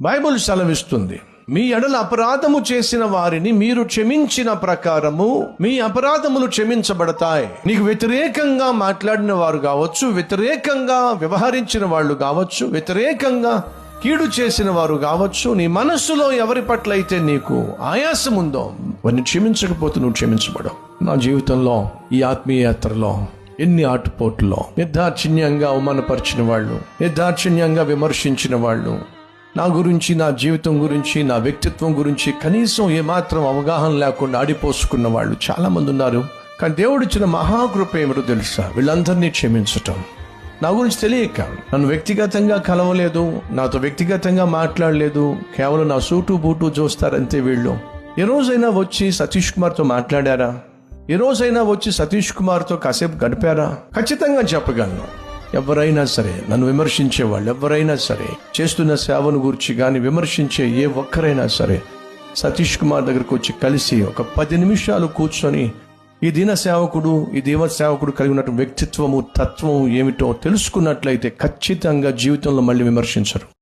Bible సెలవిస్తుంది, మీ ఎడల అపరాధము చేసిన వారిని మీరు క్షమించిన ప్రకారము మీ అపరాధములు క్షమించబడతాయి. నీకు వ్యతిరేకంగా మాట్లాడిన వారు కావచ్చు, వ్యతిరేకంగా వ్యవహరించిన వాళ్ళు కావచ్చు, వ్యతిరేకంగా కీడు చేసిన వారు కావచ్చు, నీ మనస్సులో ఎవరి పట్ల అయితే నీకు ఆయాసం ఉందో వారిని క్షమించకపోతే నువ్వు క్షమించబడవు. నా జీవితంలో ఈ ఆత్మీయ యాత్రలో ఎన్ని ఆటుపోట్లో నిర్దాక్షిణ్యంగా అవమానపరిచిన వాళ్ళు, నిర్దాక్షిణ్యంగా విమర్శించిన వాళ్ళు, నా గురించి, నా జీవితం గురించి, నా వ్యక్తిత్వం గురించి కనీసం ఏమాత్రం అవగాహన లేకుండా ఆడిపోసుకున్న వాళ్ళు చాలా మంది ఉన్నారు. కానీ దేవుడు ఇచ్చిన మహాకృప ఏమిటో తెలుసా? వీళ్ళందరినీ క్షమించటం. నా గురించి తెలియక నన్ను వ్యక్తిగతంగా కలవలేదు, నాతో వ్యక్తిగతంగా మాట్లాడలేదు, కేవలం నా సూటు బూటు చూస్తారంతే వీళ్ళు. ఏ రోజైనా వచ్చి సతీష్ కుమార్తో మాట్లాడారా? ఏ రోజైనా వచ్చి సతీష్ కుమార్తో కాసేపు గడిపారా? ఖచ్చితంగా చెప్పగలను. ఎవరైనా సరే, నన్ను విమర్శించే వాళ్ళు ఎవరైనా సరే, చేస్తున్న సేవను గురించి కానీ విమర్శించే ఏ ఒక్కరైనా సరే సతీష్ కుమార్ దగ్గరకు వచ్చి కలిసి ఒక 10 నిమిషాలు కూర్చొని ఈ దీన సేవకుడు, ఈ దేవ సేవకుడు కలిగి ఉన్నటువంటి వ్యక్తిత్వము, తత్వము ఏమిటో తెలుసుకున్నట్లయితే ఖచ్చితంగా జీవితంలో మళ్ళీ విమర్శించరు.